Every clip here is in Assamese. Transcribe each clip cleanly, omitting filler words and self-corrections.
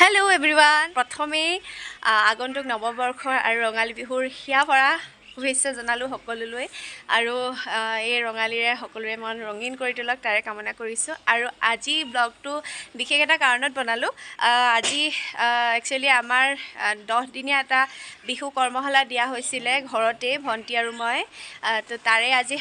Hello everyone. প্ৰথমে আগন্তুক নৱবৰ্ষৰ আৰু ৰঙালী বিহুৰ হিয়া ভৰা শুভেচ্ছা জনালো সকলোলৈ আৰু এই ৰঙালীৰে সকলোৰে মন ৰঙীন কৰি তোলক তাৰে কামনা কৰিছোঁ আৰু আজি ব্লগটো বিশেষ এটা কাৰণত বনালোঁ আজি একচুৱেলি আমাৰ 10 দিনীয়া এটা বিহু কৰ্মশালা দিয়া হৈছিলে ঘৰতে ভণ্টি আৰু মই তো তাৰে আজি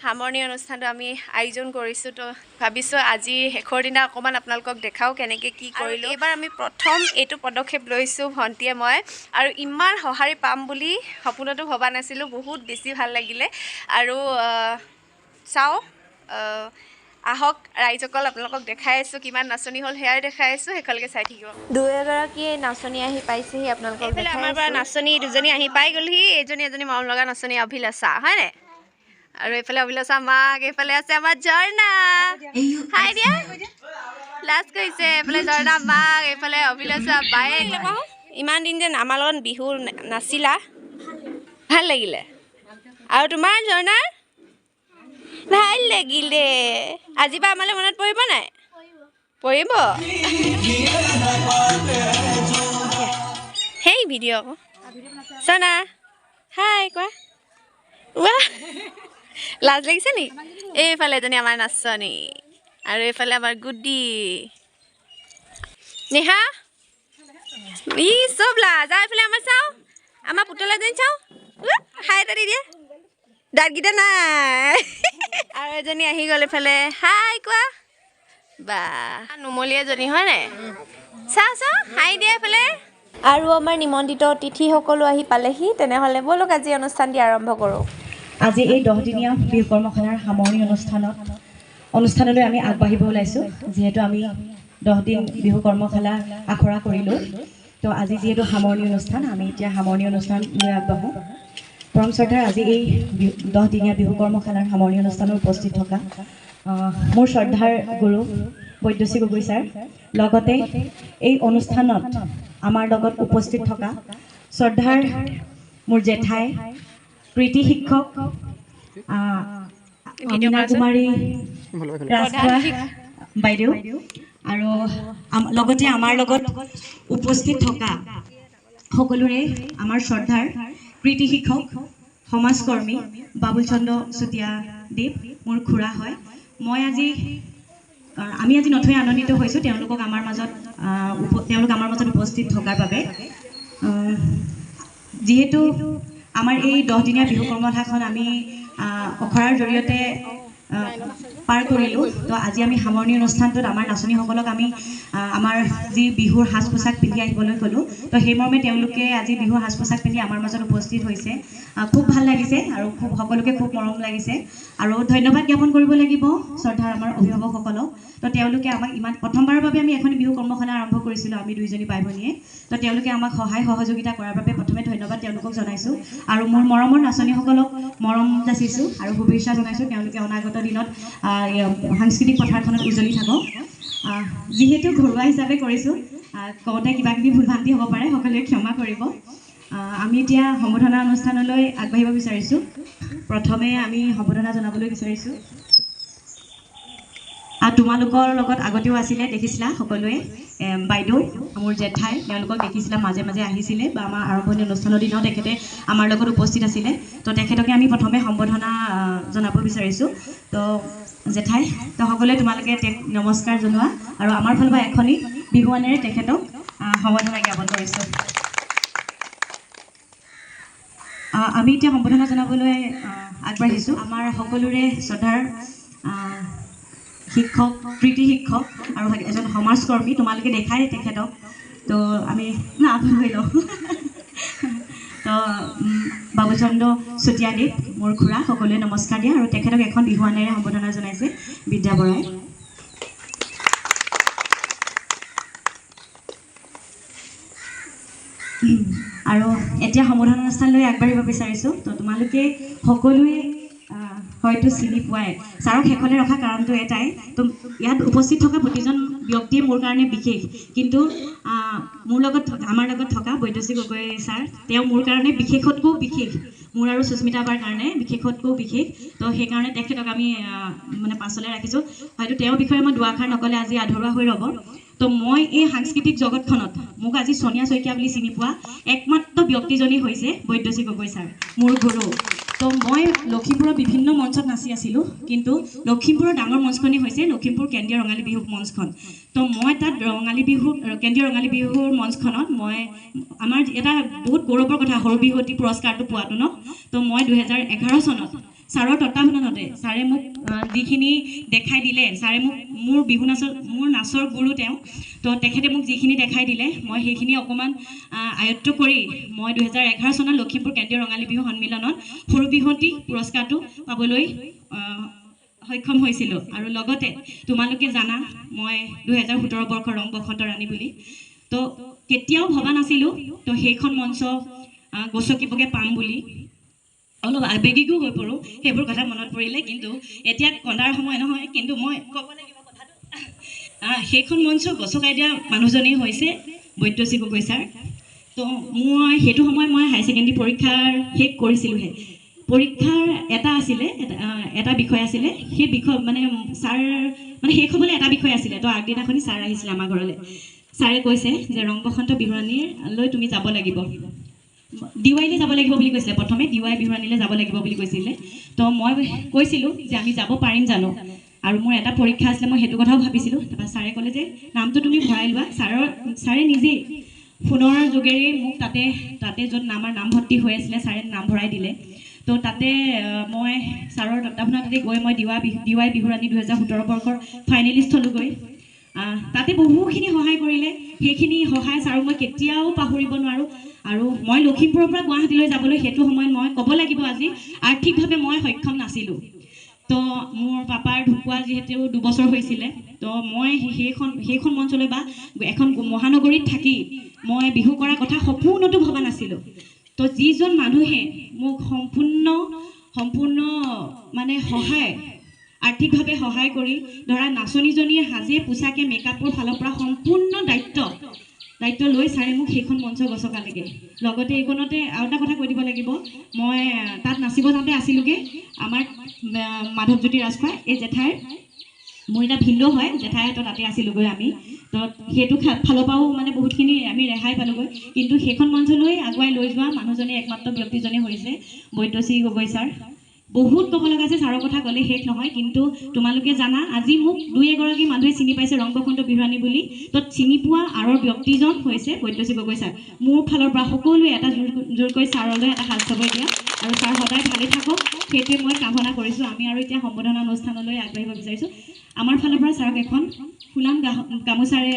সামৰণি অনুষ্ঠানটো আমি আয়োজন কৰিছোঁ তো ভাবিছোঁ আজি শেষৰ দিনা অকণমান আপোনালোকক দেখাওঁ কেনেকৈ কি কৰিলোঁ এইবাৰ আমি প্ৰথম এইটো পদক্ষেপ লৈছোঁ ভণ্টিয়ে মই আৰু ইমান সঁহাৰি পাম বুলি সপোনতো ভবা নাছিলোঁ বহুত বেছি ভাল লাগিলে আৰু চাওঁ আহক ৰাইজসকল আপোনালোকক দেখাই আছোঁ কিমান নাচনি হ'ল সেয়াই দেখাই আছোঁ শেষলৈকে চাই থাকিব দুই এগৰাকীয়ে নাচনি আহি পাইছেহি আপোনালোকক দেখাই আমাৰ পৰা নাচনি দুজনী আহি পাই গ'লহি এজনী মৰম লগা নাচনি অভিলাষা হয়নে আৰু এইফালে অভিলাষা মাক এইফালে আছে আমাৰ ঝৰ্ণা হাই দিয়া লাজ কৰিছে এইফালে ঝৰ্ণা মাক এইফালে অভিলাষা বায়েক ইমান দিন যেন আমাৰ লগত বিহু নাচিলা ভাল লাগিলে আৰু তোমাৰ ঝৰ্ণাৰ ভাল লাগিলে আজি পৰা আমালৈ মনত পৰিব নাই পৰিব সেই ভিডিঅ' আকৌ ঝৰ্ণা হাই কোৱা ৱাহ লাজ লাগিছে নি এইফালে এজনী আমাৰ নাচনী আৰু এইফালে আমাৰ গুডি নেহা ই চব লাজ আৰু এইফালে আমাৰ চাওঁ আমাৰ পুতলা যেন চাওঁ হাই এটা দি দিয়ে দাঁতকেইটা নাই আৰু এজনী আহি গ'ল এইফালে হাই কোৱা বা নুমলীয়া এজনী হয় নাই চাওঁ হাই দিয়ে এইফালে আৰু আমাৰ নিমন্ত্ৰিত অতিথিসকলো আহি পালেহি তেনেহ'লে ব'লক আজি অনুষ্ঠানটি আৰম্ভ কৰোঁ আজি এই 10 দিনীয়া বিহু কৰ্মশালাৰ সামৰণি অনুষ্ঠানলৈ আমি আগবাঢ়িব ওলাইছোঁ যিহেতু আমি 10 দিন বিহু কৰ্মশালা আখৰা কৰিলোঁ তো আজি যিহেতু সামৰণি অনুষ্ঠান আমি এতিয়া সামৰণি অনুষ্ঠানলৈ আগবাঢ়োঁ পৰম শ্ৰদ্ধাৰ আজি এই 10 দিনীয়া বিহু কৰ্মশালাৰ সামৰণি অনুষ্ঠানত উপস্থিত থকা মোৰ শ্ৰদ্ধাৰ গুৰু বৈদ্যশ্ৰী গগৈ ছাৰ লগতে এই অনুষ্ঠানত আমাৰ লগত উপস্থিত থকা শ্ৰদ্ধাৰ মোৰ জেঠাই প্ৰীতি শিক্ষক অমিনা কুমাৰী ৰাজখোৱা বাইদেউ আৰু লগতে আমাৰ লগত উপস্থিত থকা সকলোৰে আমাৰ শ্ৰদ্ধাৰ প্ৰীতি শিক্ষক সমাজকৰ্মী বাবুল চন্দ্ৰ চুতীয়া দেৱ মোৰ খুৰা হয় আমি আজি নথৈ আনন্দিত হৈছোঁ তেওঁলোক আমাৰ মাজত উপস্থিত থকাৰ বাবে যিহেতু আমাৰ এই 10 দিনীয়া বিহু কৰ্মশালাখন আমি অখৰাৰ জৰিয়তে পাৰ কৰিলোঁ তো আজি আমি সামৰণি অনুষ্ঠানটোত আমাৰ নাচনীসকলক আমি আমাৰ যি বিহুৰ সাজ পোছাক পিন্ধি আহিবলৈ ক'লোঁ তো সেইমৰ্মে তেওঁলোকে আজি বিহুৰ সাজ পোছাক পিন্ধি আমাৰ মাজত উপস্থিত হৈছে খুব ভাল লাগিছে আৰু সকলোকে খুব মৰম লাগিছে আৰু ধন্যবাদ জ্ঞাপন কৰিব লাগিব শ্ৰদ্ধাৰ আমাৰ অভিভাৱকসকলক তো তেওঁলোকে আমাক ইমান প্ৰথমবাৰৰ বাবে আমি এখন বিহু কৰ্মশালা আৰম্ভ কৰিছিলোঁ আমি দুইজনী বাই ভনীয়ে তো তেওঁলোকে আমাক সহায় সহযোগিতা কৰাৰ বাবে প্ৰথমে ধন্যবাদ তেওঁলোকক জনাইছোঁ আৰু মোৰ মৰমৰ নাচনীসকলক মৰম যাচিছোঁ আৰু শুভেচ্ছা জনাইছোঁ তেওঁলোকে অনাগত দিনত সাংস্কৃতিক পথাৰখনত উজ্জ্বলি থাকক যিহেতু ঘৰুৱা হিচাপে কৰিছোঁ কওঁতে কিবাকিবি ভুল ভ্ৰান্তি হ'ব পাৰে সকলোৱে ক্ষমা কৰিব আমি এতিয়া সম্বোধনা অনুষ্ঠানলৈ আগবাঢ়িব বিচাৰিছোঁ প্ৰথমে আমি সম্বোধনা জনাবলৈ বিচাৰিছোঁ তোমালোকৰ লগত আগতেও আছিলে দেখিছিলা সকলোৱে বাইদেউ মোৰ জেঠাই তেওঁলোকক দেখিছিলা মাজে মাজে আহিছিলে বা আমাৰ আৰম্ভণি অনুষ্ঠানৰ দিনাও তেখেতে আমাৰ লগত উপস্থিত আছিলে তো তেখেতকে আমি প্ৰথমে সম্বোধনা জনাব বিচাৰিছোঁ তো জেঠাই তো সকলোৱে তোমালোকে নমস্কাৰ জনোৱা আৰু আমাৰ ফালৰ পৰা এখনি বিহুৱানেৰে তেখেতক সম্বোধনা জ্ঞাপন কৰিছোঁ আমি এতিয়া সম্বোধনা জনাবলৈ আগবাঢ়িছোঁ আমাৰ সকলোৰে শ্ৰদ্ধাৰ শিক্ষক প্ৰীতি শিক্ষক আৰু এজন সমাজকৰ্মী তোমালোকে দেখাই তেখেতক তো আমি হৈ লওঁ তো বাবুচন্দ্ৰ চুতীয়া দেৱ মোৰ খুৰা সকলোৱে নমস্কাৰ দিয়া আৰু তেখেতক এখন বিহুৱানেৰে সম্বোধনা জনাইছে বিদ্যা বৰাই আৰু এতিয়া সম্বোধনা অনুষ্ঠানলৈ আগবাঢ়িব বিচাৰিছোঁ তো তোমালোকে সকলোৱে হয়তো চিনি পোৱাই ছাৰক শেষলৈ ৰখা কাৰণটো এটাই তো ইয়াত উপস্থিত থকা প্ৰতিজন ব্যক্তিয়ে মোৰ কাৰণে বিশেষ কিন্তু আমাৰ লগত থকা বৈদ্যশ্ৰী গগৈ ছাৰ তেওঁ মোৰ কাৰণে বিশেষতকৈও বিশেষ মোৰ আৰু সুস্মিতা বাৰ কাৰণে বিশেষতকৈও বিশেষ তো সেইকাৰণে তেখেতক আমি মানে পাছলৈ ৰাখিছোঁ হয়তো তেওঁৰ বিষয়ে মই দুআষাৰ নক'লে আজি আধৰুৱা হৈ ৰ'ব তো মই এই সাংস্কৃতিক জগতখনত মোক আজি সোনিয়া শইকীয়া বুলি চিনি পোৱা একমাত্ৰ ব্যক্তিজনী হৈছে বৈদ্যশ্ৰী গগৈ ছাৰ, মোৰ গুৰু। তো মই লখিমপুৰৰ বিভিন্ন মঞ্চত নাচি আছিলোঁ, কিন্তু লখিমপুৰৰ ডাঙৰ মঞ্চখনেই হৈছে লখিমপুৰ কেন্দ্ৰীয় ৰঙালী বিহু মঞ্চখন। তো মই তাত কেন্দ্ৰীয় ৰঙালী বিহুৰ মঞ্চখনত মই আমাৰ এটা বহুত গৌৰৱৰ কথা সৰু বিহুৱতী পুৰস্কাৰটো পোৱাটো ন। তো মই 2011 চনত ছাৰৰ তত্বাৱধানতে ছাৰে মোক যিখিনি দেখাই দিলে, ছাৰে মোক মোৰ নাচৰ গুৰু তেওঁ, তো তেখেতে মোক যিখিনি দেখাই দিলে মই সেইখিনি অকণমান আয়ত্ব কৰি মই 2011 চনত লখিমপুৰ কেন্দ্ৰীয় ৰঙালী বিহু সন্মিলনত সৰু বিহুৱতী পুৰস্কাৰটো পাবলৈ সক্ষম হৈছিলোঁ। আৰু লগতে তোমালোকে জানা মই 2017 বৰ্ষৰ ৰং বসন্ত ৰাণী বুলি, তো কেতিয়াও ভবা নাছিলোঁ তো সেইখন মঞ্চ গচকিবকৈ পাম বুলি। অলপ আৱেগিকো হৈ পৰোঁ সেইবোৰ কথা মনত পৰিলে, কিন্তু এতিয়া কন্দাৰ সময় নহয়, কিন্তু মই ক'ব লাগিব কথাটো। সেইখন মঞ্চ গচকাই দিয়া মানুহজনেই হৈছে বৈদ্যশ্ৰী গগৈ ছাৰ। তো মই সেইটো সময়ত মই হায়াৰ ছেকেণ্ডেৰী পৰীক্ষাৰ শেষ কৰিছিলোঁহে। পৰীক্ষাৰ এটা বিষয় আছিলে, সেই বিষয় মানে ছাৰ মানে শেষ হ'বলৈ এটা বিষয় আছিলে। তো আগদিনাখনি ছাৰ আহিছিলে আমাৰ ঘৰলৈ। ছাৰে কৈছে যে ৰং বসন্ত বিহুৰাণীলৈ তুমি যাব লাগিব, ডিৱাইলৈ যাব লাগিব বুলি কৈছিলে। প্ৰথমে ডিৱাই বিহুৰাণীলৈ যাব লাগিব বুলি কৈছিলে। তো মই কৈছিলোঁ যে আমি যাব পাৰিম জানো, আৰু মোৰ এটা পৰীক্ষা আছিলে, মই সেইটো কথাও ভাবিছিলোঁ। তাৰপৰা ছাৰে ক'লে যে নামটো তুমি ভৰাই লোৱা। ছাৰে নিজেই ফোনৰ যোগেৰে মোক তাতে য'ত আমাৰ নামভৰ্তি হৈ আছিলে ছাৰে নাম ভৰাই দিলে। তো তাতে মই ছাৰৰ তত্বাৱধানতে গৈ মই ডিৱাই বিহুৰাণী 2017 বৰ্ষৰ ফাইনেলিষ্ট হ'লোগৈ। তাতে বহুখিনি সহায় কৰিলে, সেইখিনি সহায় ছাৰক মই কেতিয়াও পাহৰিব নোৱাৰোঁ। আৰু মই লখিমপুৰৰ পৰা গুৱাহাটীলৈ যাবলৈ সেইটো সময়ত মই ক'ব লাগিব আজি আৰ্থিকভাৱে মই সক্ষম নাছিলোঁ। তো মোৰ পাপাৰ ঢুকুৱা যিহেতু 2 বছৰ হৈছিলে, তো মই সেইখন মঞ্চলৈ বা এখন মহানগৰীত থাকি মই বিহু কৰাৰ কথা সপোনতো ভবা নাছিলোঁ। তো যিজন মানুহে মোক সম্পূৰ্ণ মানে আৰ্থিকভাৱে সহায় কৰি ধৰা নাচনীজনীয়ে সাজে পোছাকে মেকআপৰ ফালৰ পৰা সম্পূৰ্ণ দায়িত্ব লৈ ছাৰে মোক সেইখন মঞ্চ গছকালেগৈ। লগতে এইখনতে আৰু এটা কথা কৈ দিব লাগিব, মই তাত নাচিব যাওঁতে আছিলোঁগৈ আমাৰ মাধৱজ্যোতি ৰাজখোৱা এই জেঠাইৰ, মোৰ এটা ভিন্ন হয় জেঠাইহঁতৰ তাতে আছিলোঁগৈ আমি। তো সেইটো ফালৰ পৰাও মানে বহুতখিনি আমি ৰেহাই পালোঁগৈ। কিন্তু সেইখন মঞ্চলৈ আগুৱাই লৈ যোৱা মানুহজনে একমাত্ৰ ব্যক্তিজনে হৈছে বৈদ্যশ্ৰী গগৈ ছাৰ। বহুত ক'ব লগা আছে, ছাৰৰ কথা ক'লে শেষ নহয়। কিন্তু তোমালোকে জানা আজি মোক 2-এগৰাকী মানুহে চিনি পাইছে ৰং বসন্ত বিহুৰাণী বুলি, তো চিনি পোৱা আঁৰৰ ব্যক্তিজন হৈছে বৈদ্যশ্ৰী গগৈ ছাৰ। মোৰ ফালৰ পৰা সকলোৱে এটা জোৰকৈ ছাৰলৈ এটা হাত চাপৰি দিয়া, আৰু ছাৰ সদায় ভালে থাকক সেইটোৱে মই কামনা কৰিছোঁ। আমি আৰু এতিয়া সম্বোধনা অনুষ্ঠানলৈ আগবাঢ়িব বিচাৰিছোঁ। আমাৰ ফালৰ পৰা ছাৰক এখন ফুলাম গামোচাৰে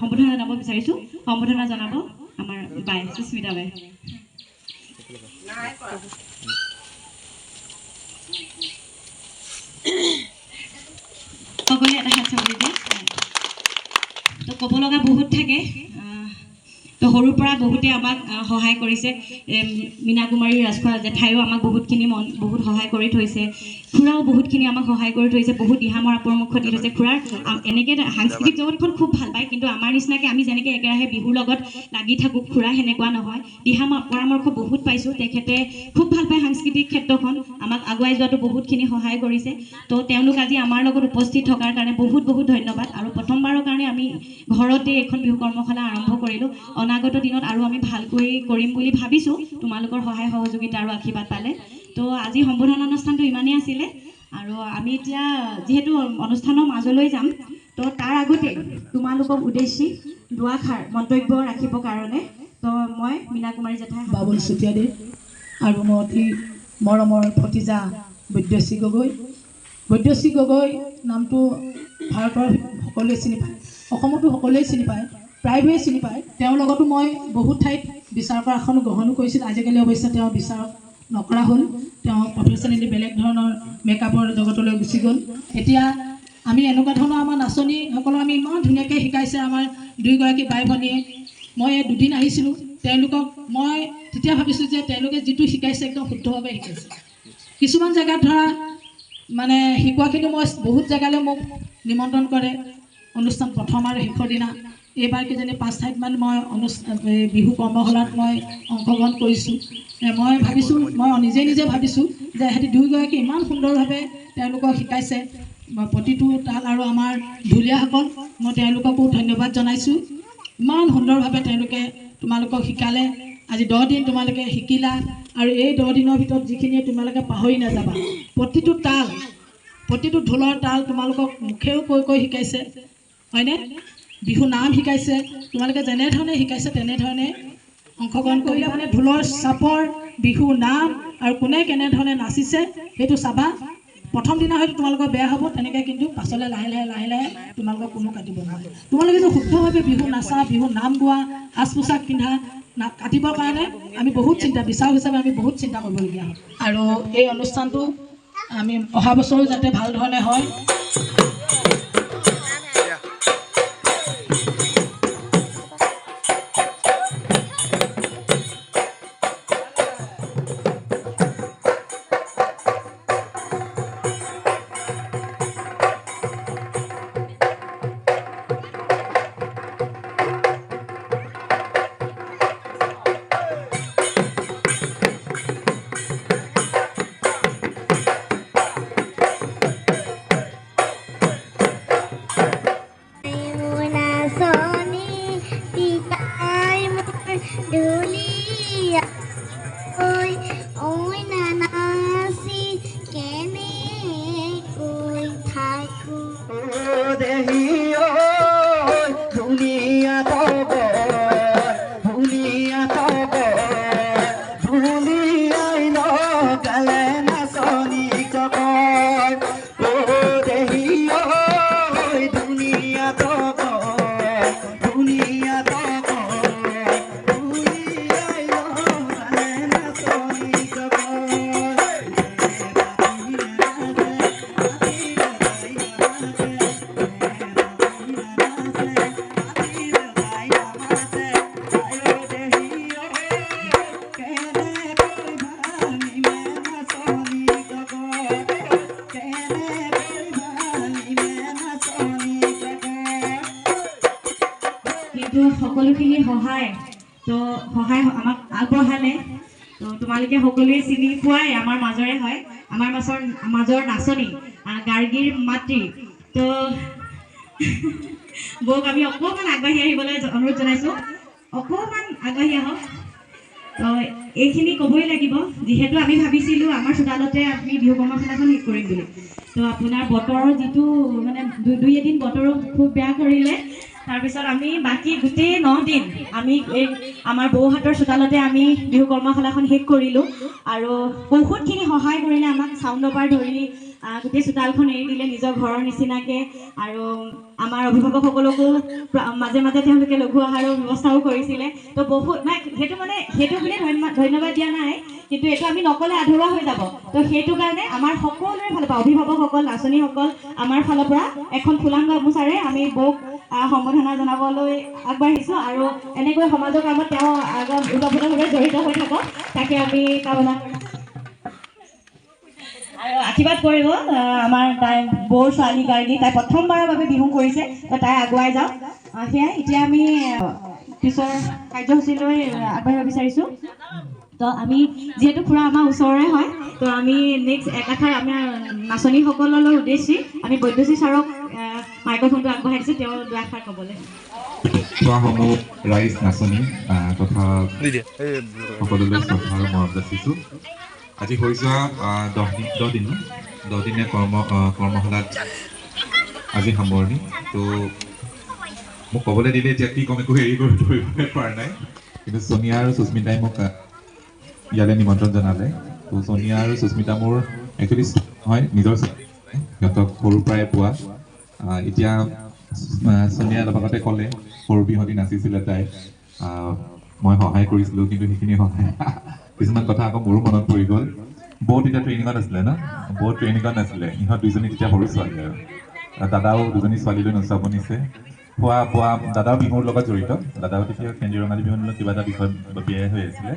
সম্বোধনা জনাব বিচাৰিছোঁ। সম্বোধনা জনাব আমাৰ বাই সুস্মিতা বাই। সকলোৱে এটা হাত চাপৰি দিয়ে। তো ক'ব লগা বহুত থাকে, তো সৰুৰ পৰা বহুতে আমাক সহায় কৰিছে। মীনা কুমাৰী ৰাজখোৱা জেঠাইও আমাক বহুত সহায় কৰি থৈছে। খুৰাও বহুতখিনি আমাক সহায় কৰি থৈছে, বহুত দিহা মৰা পৰামৰ্শ দি থৈছে। খুৰাৰ এনেকৈ সাংস্কৃতিক জগতখন খুব ভাল পায়, কিন্তু আমাৰ নিচিনাকৈ আমি যেনেকৈ একেৰাহে বিহুৰ লগত লাগি থাকোঁ, খুৰা সেনেকুৱা নহয়। দিহা পৰামৰ্শ বহুত পাইছোঁ, তেখেতে খুব ভাল পায় সাংস্কৃতিক ক্ষেত্ৰখন, আমাক আগুৱাই যোৱাটো বহুতখিনি সহায় কৰিছে। তো তেওঁলোক আজি আমাৰ লগত উপস্থিত থকাৰ কাৰণে বহুত ধন্যবাদ। আৰু প্ৰথমবাৰৰ কাৰণে আমি ঘৰতে এখন বিহু কৰ্মশালা আৰম্ভ কৰিলোঁ। অনাগত দিনত আৰু আমি ভালকৈ কৰিম বুলি ভাবিছোঁ, তোমালোকৰ সহায় সহযোগিতা আৰু আশীৰ্বাদ পালে। তো আজি সম্বোধনা অনুষ্ঠানটো ইমানেই আছিলে, আৰু আমি এতিয়া যিহেতু অনুষ্ঠানৰ মাজলৈ যাম, তো তাৰ আগতে তোমালোকক উদ্দেশ্যি দুআষাৰ মন্তব্য ৰাখিবৰ কাৰণে তো মই মীনা কুমাৰী জেঠাই বাবুল চুতীয়াদী আৰু মোৰ অতি মৰমৰ ভতিজা বৈদ্যশ্ৰী গগৈ। বৈদ্যশ্ৰী গগৈ নামটো ভাৰতৰ সকলোৱে চিনি পায়, অসমতো সকলোৱে চিনি পায়, প্ৰায়বোৰে চিনি পায়। তেওঁৰ লগতো মই বহুত ঠাইত বিচাৰকৰ আসন গ্ৰহণো কৰিছিলোঁ। আজিকালি অৱশ্যে তেওঁ বিচাৰক নকৰা হ'ল, তেওঁ প্ৰফেশ্যনেলি বেলেগ ধৰণৰ মেকআপৰ জগতলৈ গুচি গ'ল। এতিয়া আমি এনেকুৱা ধৰণৰ আমাৰ নাচনীসকলক আমি ইমান ধুনীয়াকৈ শিকাইছে আমাৰ 2গৰাকী বাই ভনীয়ে। মই 2 দিন আহিছিলোঁ, তেওঁলোকক মই তেতিয়া ভাবিছোঁ যে তেওঁলোকে যিটো শিকাইছে একদম শুদ্ধভাৱে শিকাইছে। কিছুমান জেগাত ধৰা মানে শিকোৱাখিনি মই বহুত জেগালৈ মোক নিমন্ত্ৰণ কৰে অনুষ্ঠান প্ৰথম আৰু শেষৰ দিনা। এইবাৰ কিজানি 5 ঠাইতমান মই বিহু কৰ্মশালাত মই অংশগ্ৰহণ কৰিছোঁ। মই ভাবিছোঁ, মই নিজে ভাবিছোঁ যে সিহঁতি 2গৰাকী ইমান সুন্দৰভাৱে তেওঁলোকক শিকাইছে। প্ৰতিটো তাল আৰু আমাৰ ঢুলীয়াসকল মই তেওঁলোককো ধন্যবাদ জনাইছোঁ ইমান সুন্দৰভাৱে তেওঁলোকে তোমালোকক শিকালে আজি 10 দিন তোমালোকে শিকিলা আৰু এই 10 দিনৰ ভিতৰত যিখিনি তোমালোকে পাহৰি নাযাবা প্ৰতিটো তাল প্ৰতিটো ঢোলৰ তাল তোমালোকক মুখেও কৈ শিকাইছে হয়নে বিহু নাম শিকাইছে তোমালোকে যেনেধৰণে শিকাইছে তেনেধৰণে অংশগ্ৰহণ কৰিলে মানে ঢোলৰ চাপৰ বিহু নাম আৰু কোনে কেনেধৰণে নাচিছে সেইটো চাবা প্ৰথম দিনা হয়তো তোমালোকৰ বেয়া হ'ব তেনেকৈ কিন্তু পাছলৈ লাহে লাহে তোমালোকক কোনো কাটিব নোৱাৰে তোমালোকে যে শুদ্ধভাৱে বিহু নাচা বিহু নাম গোৱা সাজ পোছাক পিন্ধা কাটিবৰ কাৰণে আমি বহুত বিচাৰক হিচাপে আমি বহুত চিন্তা কৰিবলগীয়া হয় আৰু এই অনুষ্ঠানটো আমি অহা বছৰো যাতে ভাল ধৰণে হয় সকলোখিনি সহায় আমাক আগবঢ়ালে তো তোমালোকে সকলোৱে চিনি পোৱাই আমাৰ মাজৰে হয় আমাৰ মাজৰ নাচনী গাৰ্গীৰ মাতৃ তো বৌক আমি অকণমান আগবাঢ়ি আহিবলৈ অনুৰোধ জনাইছোঁ অকণমান আগবাঢ়ি আহক তো এইখিনি ক'বই লাগিব যিহেতু আমি ভাবিছিলোঁ আমাৰ চোতালতে আমি বিহু কৰ্মশালাখন শেষ কৰিম বুলি তো আপোনাৰ বতৰৰ যিটো মানে দুই এদিন বতৰো খুব বেয়া কৰিলে তাৰপিছত আমি বাকী গোটেই 9 দিন আমি আমাৰ বৌহাতৰ চোতালতে আমি বিহু কৰ্মশালাখন শেষ কৰিলোঁ আৰু বহুতখিনি সহায় কৰিলে আমাক চাউণ্ডৰ পৰা ধৰি গোটেই চোতালখন এৰি দিলে নিজৰ ঘৰৰ নিচিনাকৈ আৰু আমাৰ অভিভাৱকসকলকো মাজে মাজে তেওঁলোকে লঘু আহাৰৰ ব্যৱস্থাও কৰিছিলে তো বহুত সেইটো বুলি ধন্যবাদ দিয়া নাই কিন্তু এইটো আমি নক'লে আধৰুৱা হৈ যাব তো সেইটো কাৰণে আমাৰ সকলোৰে ফালৰ পৰা অভিভাৱকসকল নাচনীসকল আমাৰ ফালৰ পৰা এখন ফুলাম গামোচাৰে আমি বৌক সম্বৰ্ধনা জনাবলৈ আগবাঢ়িছোঁ আৰু এনেকৈ সমাজৰ কামত তেওঁ ওতঃপ্ৰোতভাৱে জড়িত হৈ থাকক তাকে আমি কামনা কৰিছোঁ আৰু আশীৰ্বাদ কৰিব আমাৰ তাই বৌৰ ছোৱালী গাৰ্গী তাই প্ৰথমবাৰৰ বাবে বিহু কৰিছে তো তাই আগুৱাই যাওক সেয়াই এতিয়া আমি পিছৰ কাৰ্যসূচীলৈ আগবাঢ়িব বিচাৰিছোঁ তো আমি যিহেতু খুৰা আমাৰ ওচৰৰে হয় তো আমি নেক্সট একাষাৰ আমাৰ নাচনীসকললৈ উদ্দেশ্যি আমি বৈদ্যুতিক ছাৰক মাইক্ৰফোনটো আগবঢ়াই দিছোঁ তেওঁ দুআষাৰ ক'বলৈ সমূহ ৰাইজ নাচনী তথা সকলোলৈ শ্ৰদ্ধা আৰু মৰম যাচিছোঁ আজি হৈ যোৱা 10 দিনীয়া কৰ্মশালাত আজি সামৰণি তো মোক ক'বলৈ দিলে এতিয়া কি কম একো হেৰি কৰি ধৰিবলৈ পৰা নাই কিন্তু সোনিয়া আৰু সুস্মিতাই মোক ইয়ালৈ নিমন্ত্ৰণ জনালে তো সোনিয়া আৰু সুস্মিতা মোৰ একচুৱেলি হয় নিজৰ সিহঁতক সৰুৰ পৰাই পোৱা এতিয়া সোনিয়া অলপ আগতে ক'লে সৰু বিহুৱতী নাচিছিলে তাই মই সহায় কৰিছিলোঁ কিন্তু সেইখিনি সহায় কিছুমান কথা আকৌ মোৰো মনত পৰি গ'ল বৌ তেতিয়া ট্ৰেইনিঙত আছিলে ন বৌ ট্ৰেইনিঙত নাছিলে ইহঁত দুজনী তেতিয়া সৰু ছোৱালী আৰু দাদাও দুজনী ছোৱালীলৈ নচাব নিছে পোৱা দাদাও বিহুৰ লগত জড়িত দাদাও তেতিয়া কেন্দ্ৰীয় ৰঙালী বিহুৰ লগত কিবা এটা বিষয় বিয়াই হৈ আছিলে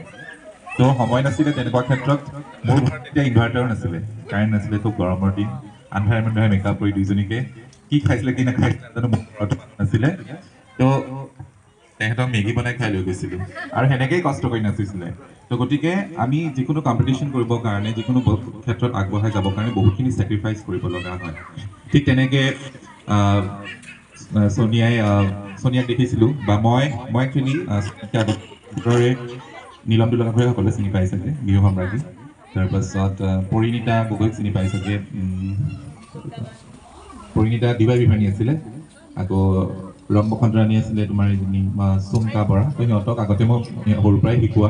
তো সময় নাছিলে তেনেকুৱা ক্ষেত্ৰত মোৰ ঘৰত তেতিয়া ইনভাৰ্টাৰো নাছিলে কাৰেণ্ট নাছিলে খুব গৰমৰ দিন আন্ধাৰে মেকআপ কৰি দুইজনীকে কি খাইছিলে কি নাখাইছিলে জানো মোৰ ঘৰত নাছিলে তো তেখেতক মেগী বনাই খাই লৈ গৈছিলোঁ আৰু সেনেকেই কষ্ট কৰি নাচিছিলে তো গতিকে আমি যিকোনো কম্পিটিশ্যন কৰিবৰ কাৰণে যিকোনো ক্ষেত্ৰত আগবঢ়াই যাবৰ কাৰণে বহুতখিনি ছেক্ৰিফাইচ কৰিব লগা হয় ঠিক তেনেকৈ সোনিয়াক দেখিছিলোঁ বা মই একচুৱেলি ভিতৰে নীলম দুলাভাই সকলোৱে চিনি পাই চাগে বিহু সম্ৰাজ্ঞী তাৰপাছত পৰিণীতা গগৈক চিনি পাই চাগে পৰিণীতা দিবা বিভানী আছিলে আকৌ ৰং বসন্তৰাণী আছিলে তোমাৰ এজনী চুমকা বৰা তো সিহঁতক আগতে মই সৰুৰ পৰাই শিকোৱা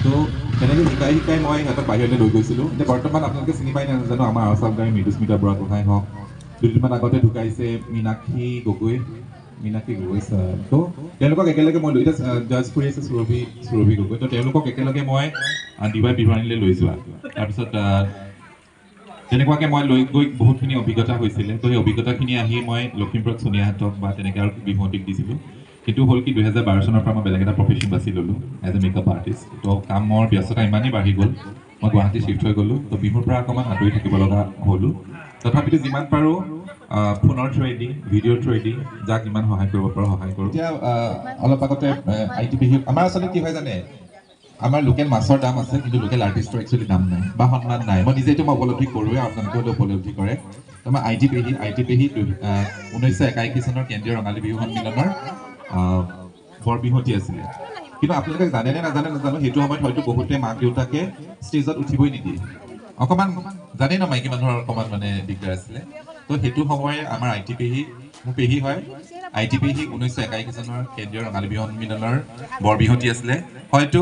তো তেনেকৈ শিকাই মই সিহঁতক বাহিৰলৈ লৈ গৈছিলোঁ এতিয়া বৰ্তমান আপোনালোকে চিনি পাই নাজানো আমাৰ আচামগাৰী মৃদুস্মিতা বৰাগোহাঁই হওক দুদিনমান আগতে ঢুকাইছে মীনাক্ষী গগৈ তো তেওঁলোকক একেলগে মই লৈ জাজ কৰি আছে সুৰভি গগৈ তো তেওঁলোকক একেলগে মই দিবাই বিভানীলৈ লৈ যোৱা তাৰপিছত তেনেকুৱাকৈ মই লৈ গৈ বহুতখিনি অভিজ্ঞতা হৈছিলে তো সেই অভিজ্ঞতাখিনি আহি মই লখিমপুৰত সোনিয়াহঁতক বা তেনেকৈ আৰু বিহুৱতীক দিছিলোঁ কিন্তু হ'ল কি 2012 চনৰ পৰা মই বেলেগ এটা প্ৰফেশ্যন বাছি ল'লোঁ এজ এ মেকআপ আৰ্টিষ্ট তো কামৰ ব্যস্ততা ইমানেই বাঢ়ি গ'ল মই গুৱাহাটী শ্বিফ্ট হৈ গ'লোঁ তো বিহুৰ পৰা অকণমান আঁতৰি থাকিব লগা হ'লোঁ তথাপিতো যিমান পাৰোঁ ফোনৰ থ্ৰুৱেদি ভিডিঅ'ৰ থ্ৰুৱেদি যাক ইমান সহায় কৰিব পাৰোঁ সহায় কৰোঁ এতিয়া অলপ আগতে ITPহি আমাৰ আচলতে কি হয় জানে আমাৰ লোকেল মাছৰ দাম আছে কিন্তু লোকেল আৰ্টিষ্টৰ একচুৱেলি দাম নাই বা সন্মান নাই মই নিজেতো মই উপলব্ধি কৰোঁৱে আপোনালোকেও উপলব্ধি কৰে তো মই ITPহি 1981 চনৰ কেন্দ্ৰীয় ৰঙালী বিহু সন্মিলনৰ বৰ বিহুৱতী আছিলে কিন্তু আপোনালোকে জানেনে নাজানো সেইটো সময়ত হয়তো বহুতে মাক দেউতাকে ষ্টেজত উঠিবই নিদিয়ে অকণমান জানেই ন মাইকী মানুহৰ অকণমান মানে দিগদাৰ আছিলে তো সেইটো সময় আমাৰ ITPহি মোৰ পেহী হয় ITPহি 1981 চনৰ কেন্দ্ৰীয় ৰঙালী বিহু সন্মিলনৰ বৰ বিহুৱতী আছিলে হয়তো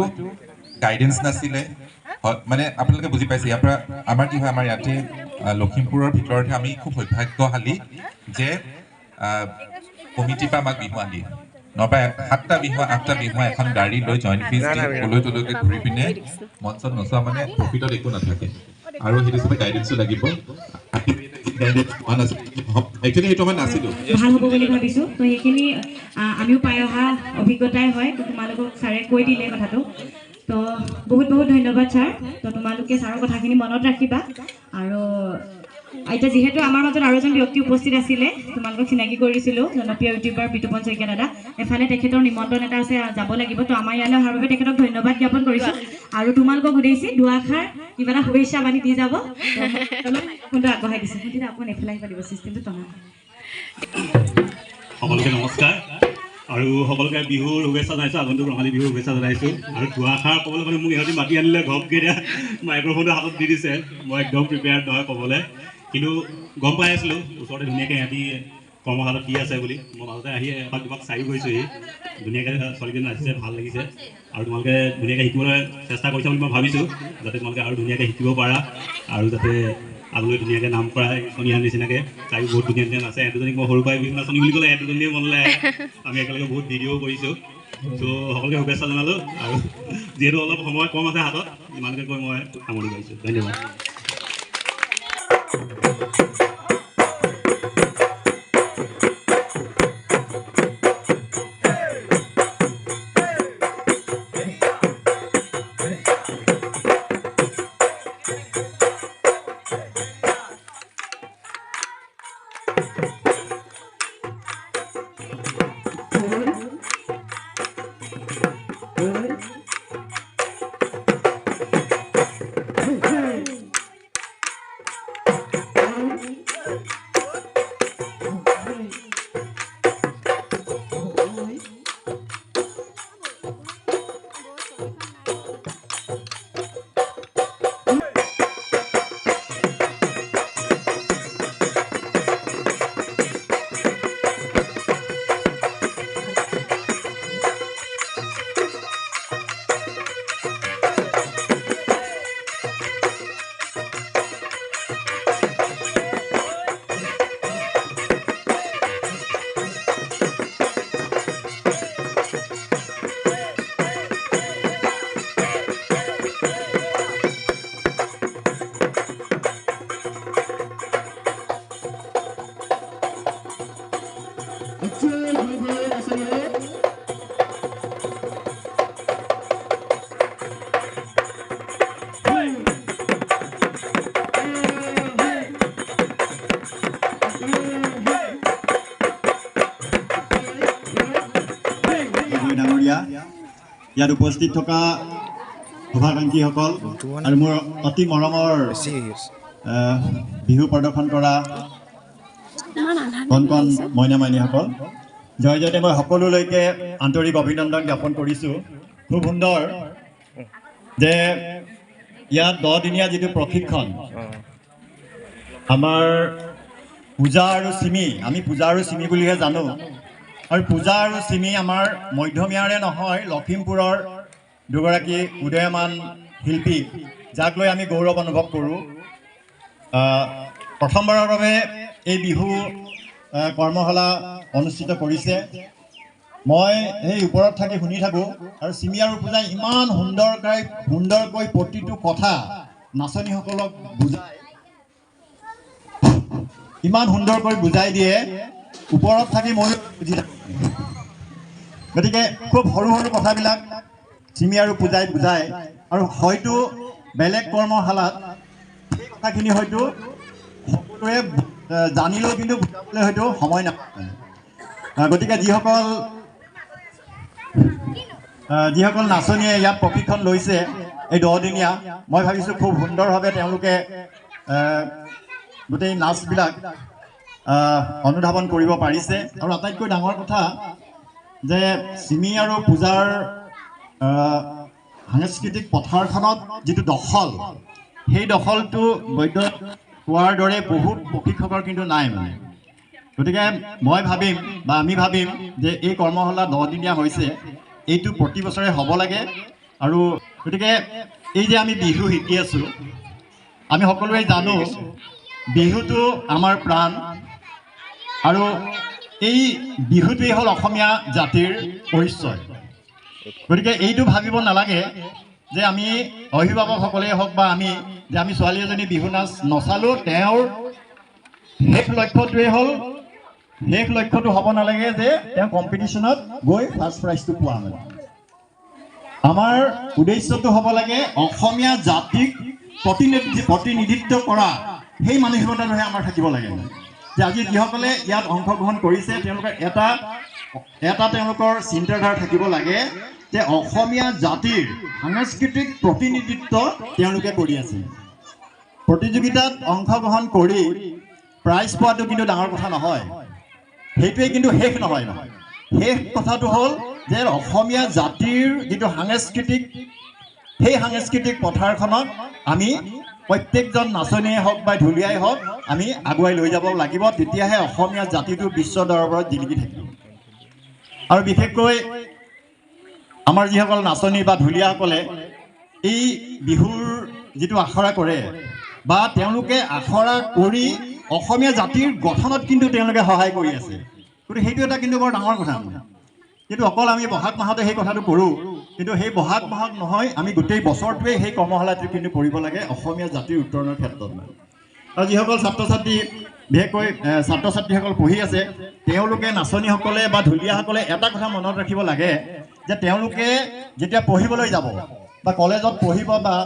গাইডেন্স নাছিলে মানে আপোনালোকে বুজি পাইছে ইয়াৰ পৰা আমাৰ কি হয় আমাৰ ইয়াতে লখিমপুৰৰ ভিতৰতে আমি খুব সৌভাগ্যশালী যে কমিটিৰ পৰা আমাক বিহু আনি নবা 7টা বিহু 8টা বিহু এখন গাড়ী লৈ জইণ্ট ফিজ দি কলৈ তলৈকে ঘূৰি পিনে মঞ্চত নচোৱা মানে প্ৰফিটত একো নাথাকে আৰু সেইটো চবে গাইডেন্সো লাগিব একচুৱেলি সেইটো মই নাছিলোঁ ভাল হ'ব বুলি ভাবিছোঁ তো সেইখিনি আমিও পাই অহা অভিজ্ঞতাই হয় তো তোমালোকক ছাৰে কৈ দিলে কথাটো তো বহুত ধন্যবাদ ছাৰ তো তোমালোকে ছাৰৰ কথাখিনি মনত ৰাখিবা আৰু এতিয়া যিহেতু আমাৰ মাজত আৰু এজন ব্যক্তি উপস্থিত আছিলে তোমালোকক চিনাকি কৰিছিলোঁ জনপ্ৰিয় ইউটিউবাৰ বিতুপন শইকীয়া দাদা এফালে তেখেতৰ নিমন্ত্ৰণ এটা আছে যাব লাগিব তো আমাৰ ইয়ালৈ অহাৰ বাবে তেখেতক ধন্যবাদ জ্ঞাপন কৰিছোঁ আৰু তোমালোকক সুধিছে দুআষাৰ কিবা এটা শুভেচ্ছা বাণী দি যাব ফোনটো আগবঢ়াই দিছে তেতিয়া অকণমান এইফালে আহিব দিব চিষ্টেমটো টনা সকলোকে নমস্কাৰ আৰু সকলোকে বিহুৰ শুভেচ্ছা জনাইছোঁ আগন্তুক ৰঙালী বিহুৰ শুভেচ্ছা জনাইছোঁ আৰু দুআষাৰ ক'বলৈ গ'লে মোক ইহঁতি মাতি আনিলে ঘপকৈ এতিয়া মাইক্ৰফোনটো হাতত দি দিছে মই একদম প্ৰিপেয়াৰ্ড নহয় ক'বলৈ কিন্তু গম পাই আছিলোঁ ওচৰতে ধুনীয়াকৈ সিহঁতি কৰ্মশালাত কি আছে বুলি মই মাজতে আহি এপাক দুপাক চায়ো গৈছোঁহি ধুনীয়াকৈ ছোৱালীজনী নাচিছে ভাল লাগিছে আৰু তোমালোকে ধুনীয়াকৈ শিকিবলৈ চেষ্টা কৰিছা বুলি মই ভাবিছোঁ যাতে তোমালোকে আৰু ধুনীয়াকৈ শিকিব পাৰা আৰু যাতে আগলৈ ধুনীয়াকৈ নাম কৰা সোনিয়াৰ নিচিনাকৈ তাইও বহুত ধুনীয়া নাচে এজনীক মই সৰুৰ পৰাই বিহু নাচনী বুলি ক'লে এজনীয়ে মনলৈ আহে আমি একেলগে বহুত ভিডিঅ'ও কৰিছোঁ ত' সকলোকে শুভেচ্ছা জনালোঁ আৰু যিহেতু অলপ সময় কম আছে হাতত ইমানকৈ কৈ মই সামৰি পাৰিছোঁ ধন্যবাদ গগৈ ডাঙৰীয়া, ইয়াত উপস্থিত থকা শুভাকাংক্ষীসকল আৰু মোৰ অতি মৰমৰ বিহু প্ৰদৰ্শন কৰা কণ কণ মইনা মাইনীসকল, জয়তে মই সকলোলৈকে আন্তৰিক অভিনন্দন জ্ঞাপন কৰিছোঁ। খুব সুন্দৰ যে ইয়াত 10 দিনীয়া যিটো প্ৰশিক্ষণ, আমাৰ পূজা আৰু চিমি, আমি পূজা আৰু চিমি বুলিহে জানো, আৰু পূজা আৰু চিমি আমাৰ মধ্যমীয়াৰে নহয়, লখিমপুৰৰ দুগৰাকী উদয়মান শিল্পী, যাক লৈ আমি গৌৰৱ অনুভৱ কৰোঁ। প্ৰথমবাৰৰ বাবে এই বিহু কৰ্মশালা অনুষ্ঠিত কৰিছে। মই সেই ওপৰত থাকি শুনি থাকোঁ, আৰু চিমি আৰু পূজাই ইমান সুন্দৰকৈ প্ৰতিটো কথা নাচনীসকলক বুজায়, ইমান সুন্দৰকৈ বুজাই দিয়ে, ওপৰত থাকি মই বুজি থাকোঁ। গতিকে খুব সৰু সৰু কথাবিলাক চিমি আৰু পূজাই বুজায়, আৰু হয়তো বেলেগ কৰ্মশালাত সেই কথাখিনি হয়তো সকলোৱে জানিলেও কিন্তু বুজাবলৈ হয়তো সময় নাপায়। গতিকে যিসকল নাচনীয়ে ইয়াত প্ৰশিক্ষণ লৈছে এই 10 দিনীয়া, মই ভাবিছোঁ খুব সুন্দৰভাৱে তেওঁলোকে গোটেই নাচবিলাক অনুধাৱন কৰিব পাৰিছে। আৰু আটাইতকৈ ডাঙৰ কথা যে চিমি আৰু পূজাৰ সাংস্কৃতিক পথাৰখনত যিটো দখল, সেই দখলটো বৈদ্য কোৱাৰ দৰে বহুত প্ৰশিক্ষকৰ কিন্তু নাই মানে। গতিকে মই ভাবিম বা আমি ভাবিম যে এই কৰ্মশালা 10 দিনীয়া হৈছে, এইটো প্ৰতি বছৰে হ'ব লাগে। আৰু গতিকে এই যে আমি বিহু শিকি আছোঁ, আমি সকলোৱে জানো বিহুটো আমাৰ প্ৰাণ, আৰু এই বিহুটোৱেই হ'ল অসমীয়া জাতিৰ পৰিচয়। গতিকে এইটো ভাবিব নালাগে যে আমি অভিভাৱকসকলেই হওক বা আমি যে আমি ছোৱালী এজনী বিহু নাচ নচালোঁ, তেওঁৰ শেষ লক্ষ্যটো হ'ব নালাগে যে তেওঁ কম্পিটিশ্যনত গৈ ফাৰ্ষ্ট প্ৰাইজটো পোৱা মানে। আমাৰ উদ্দেশ্যটো হ'ব লাগে অসমীয়া জাতিক প্ৰতিনিধিত্ব কৰা সেই মানসিকতাটোহে আমাৰ থাকিব লাগে। যে আজি যিসকলে ইয়াত অংশগ্ৰহণ কৰিছে তেওঁলোকৰ এটা তেওঁলোকৰ চিন্তাধাৰা থাকিব লাগে যে অসমীয়া জাতিৰ সাংস্কৃতিক প্ৰতিনিধিত্ব তেওঁলোকে কৰি আছে। প্ৰতিযোগিতাত অংশগ্ৰহণ কৰি প্ৰাইজ পোৱাটো কিন্তু ডাঙৰ কথা নহয়, সেইটোৱে কিন্তু শেষ নহয়। শেষ কথাটো হ'ল যে অসমীয়া জাতিৰ যিটো সাংস্কৃতিক, সেই সাংস্কৃতিক পথাৰখনত আমি প্ৰত্যেকজন নাচনীয়ে হওক বা ঢুলীয়াই হওক আমি আগুৱাই লৈ যাব লাগিব, তেতিয়াহে অসমীয়া জাতিটো বিশ্ব দৰবাৰত জিলিকি থাকিব। আৰু বিশেষকৈ আমাৰ যিসকল নাচনী বা ঢুলীয়াসকলে এই বিহুৰ যিটো আখৰা কৰে বা তেওঁলোকে আখৰা কৰি অসমীয়া জাতিৰ গঠনত কিন্তু তেওঁলোকে সহায় কৰি আছে। গতিকে সেইটো এটা কিন্তু বৰ ডাঙৰ কথা। কিন্তু অকল আমি বহাগ মাহতে সেই কথাটো কৰোঁ, কিন্তু সেই বহাগ মাহত নহয়, আমি গোটেই বছৰটোৱে সেই কৰ্মশালাটো কিন্তু কৰিব লাগে অসমীয়া জাতিৰ উত্তৰণৰ ক্ষেত্ৰত। আৰু যিসকল ছাত্ৰ ছাত্ৰী, বিশেষকৈ ছাত্ৰ ছাত্ৰীসকল পঢ়ি আছে, তেওঁলোকে নাচনীসকলে বা ঢুলীয়াসকলে এটা কথা মনত ৰাখিব লাগে যে তেওঁলোকে যেতিয়া পঢ়িবলৈ যাব বা কলেজত পঢ়িব বা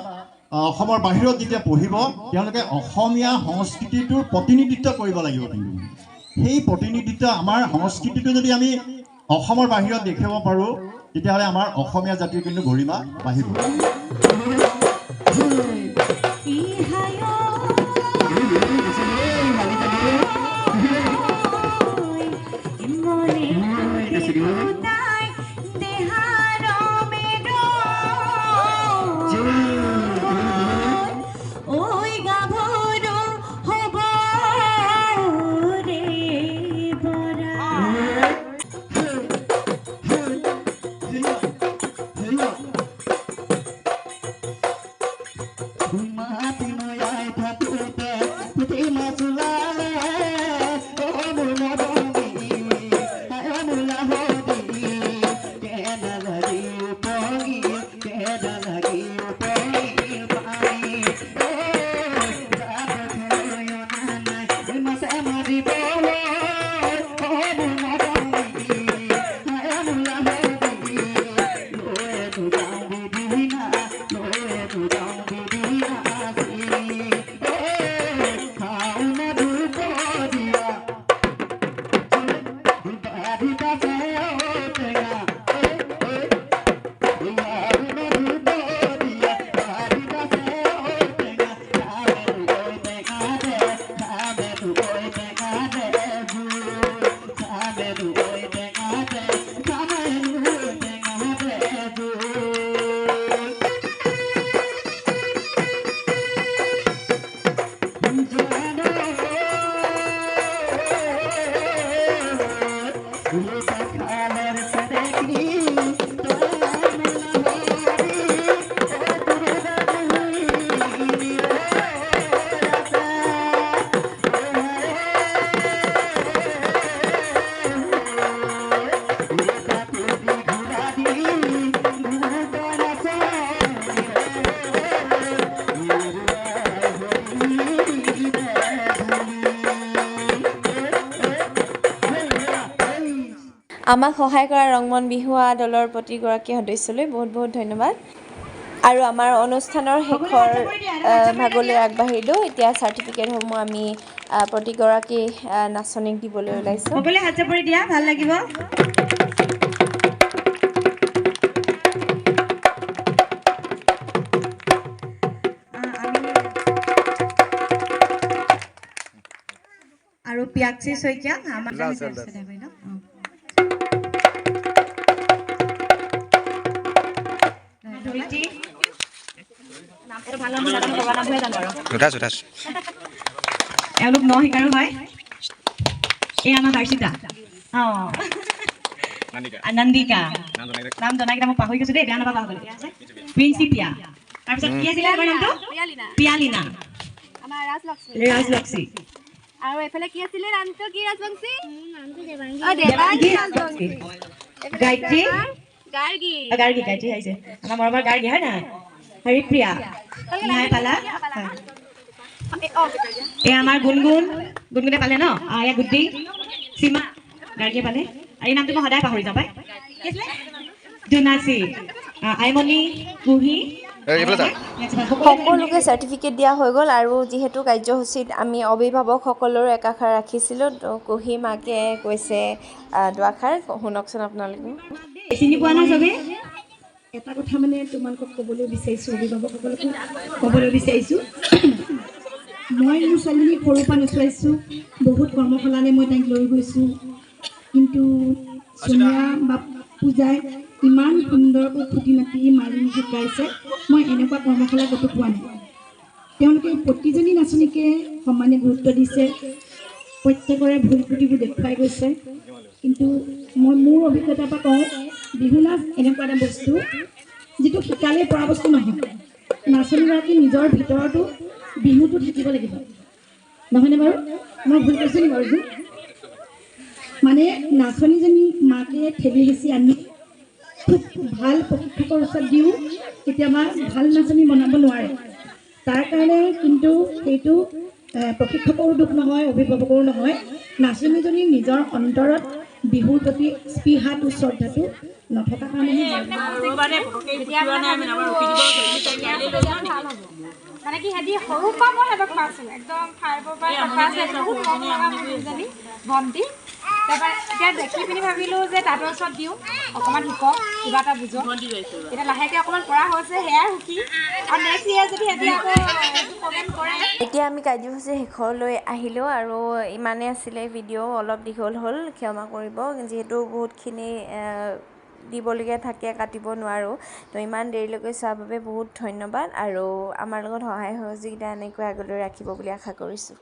অসমৰ বাহিৰত যেতিয়া পঢ়িব, তেওঁলোকে অসমীয়া সংস্কৃতিটোৰ প্ৰতিনিধিত্ব কৰিব লাগিব। কিন্তু সেই প্ৰতিনিধিত্ব, আমাৰ সংস্কৃতিটো যদি আমি অসমৰ বাহিৰত দেখাব পাৰোঁ, তেতিয়াহ'লে আমাৰ অসমীয়া জাতিৰ কিন্তু গৰিমা বাঢ়িব। আমাক সহায় কৰা ৰংমন বিহুৱা দলৰ প্ৰতিগৰাকী সদস্যলৈ বহুত বহুত ধন্যবাদ। আৰু আমাৰ অনুষ্ঠানৰ শেষৰ ভাগলৈ আগবাঢ়িলোঁ। এতিয়া চাৰ্টিফিকেটসমূহ আমি প্ৰতিগৰাকী নাচনীক দিবলৈ ওলাইছোঁ। সকলোৱে হাত চাপৰি দিয়া, ভাল লাগিব। আৰু পিয়াক্ষী শইকীয়া আমাৰ এওঁলোক ন শিকাৰো হয়। এই আমাৰ হৰ্ষিতা, নন্দিকা নাম জনাই কেইটা মই পাহৰি গৈছো দেই, বেয়া নাপাবা সকলো। প্ৰিন্সিপিয়া, তাৰপিছত কি আছিলে আমাৰ নামটো? পিয়ালিনা, ৰাজলক্ষ্মী, আৰু এইফালে কি আছিলে নামটো? কি ৰাজবংশী? গায়ত্ৰী, গাৰ্গী। গায়ত্ৰী আহিছে, আমাৰ মৰমৰ গাৰ্গী হয় নাই? হৰিপ্ৰিয়া, নিহাই পালা, এই আমাৰ গুণগুণে পালে ন? এয়া গুড্ডি, সীমা, গাৰ্গীয়ে পালে। আৰু এই নামটো মই সদায় পাহৰি যাওঁ পাই। ধুনাচি, আইমণি, কুহি, সকলোকে চাৰ্টিফিকেট দিয়া হৈ গ'ল। আৰু যিহেতু কাৰ্যসূচীত আমি অভিভাৱকসকলৰো একাষাৰ ৰাখিছিলোঁ, তো কুহি মাকে কৈছে দুআষাৰ শুনকচোন আপোনালোকে। চিনি পোৱা নাই চবেই? এটা কথা মানে তোমালোকক ক'বলৈ বিচাৰিছোঁ, অভিভাৱকসকলকো ক'বলৈ বিচাৰিছোঁ, মই মোৰ ছোৱালীজনীক সৰুৰ পৰা নচোৱাইছোঁ, বহুত কৰ্মশালালৈ মই তাইক লৈ গৈছোঁ, কিন্তু সোনিয়া বা পূজাই ইমান সুন্দৰকৈ খুটি নাটি মাৰি শিকাইছে, মই এনেকুৱা কৰ্মশালা ক'তো পোৱা নাই। তেওঁলোকে প্ৰতিজনী নাচনীকে সমানে গুৰুত্ব দিছে, প্ৰত্যেকৰে ভুল ত্ৰুটিবোৰ দেখুৱাই গৈছে। কিন্তু মই মোৰ অভিজ্ঞতাৰ পৰা কওঁ, বিহু নাচ এনেকুৱা এটা বস্তু যিটো শিকালে পৰা বস্তু নহয়। নাচনীগৰাকী নিজৰ ভিতৰতো বিহুটো থাকিব লাগিব, নহয়নে বাৰু? মই ভুল কৈছোঁ নি বাৰু? মানে নাচনীজনী মাকে ঠেলি হেঁচি আনি খুব ভাল প্ৰশিক্ষকৰ ওচৰত দিও কেতিয়াবা ভাল নাচনী বনাব নোৱাৰে। তাৰ কাৰণে কিন্তু সেইটো প্ৰশিক্ষকৰো দুখ নহয়, অভিভাৱকৰো নহয়। নাচনীজনীৰ নিজৰ অন্তৰত বিহুৰ প্ৰতি স্পৃহাটো, শ্ৰদ্ধাটো নথকা কাৰণেহে মানে কি সিহঁতি সৰুৰ পৰা মই সিহঁতক পাইছোঁ, একদম 5ৰ পৰা বহুত মৰম লগা মানুহজনী ভণ্টি। তাৰপৰা এতিয়া দেখি পিনি ভাবিলোঁ যে তাঁতৰ ওচৰত দিওঁ, অকণমান শিকক, কিবা এটা বুজক। এতিয়া লাহেকৈ অকণমান পৰা হৈছে, সেয়াই সুখী। আৰু নেক্সট ইয়েৰ যদি সিহঁতি আকৌ প্ৰগ্ৰেম কৰে। এতিয়া আমি কাৰ্যসূচীৰ শেষলৈ আহিলোঁ আৰু ইমানেই আছিলে। ভিডিঅ' অলপ দীঘল হ'ল, ক্ষমা কৰিব, যিহেতু বহুতখিনি দিবলগীয়া থাকে, কাটিব নোৱাৰোঁ। তো ইমান দেৰিলৈকে চোৱাৰ বাবে বহুত ধন্যবাদ। আৰু আমাৰ লগত সহায় সহযোগিতা এনেকৈ আগলৈ ৰাখিব বুলি আশা কৰিছোঁ।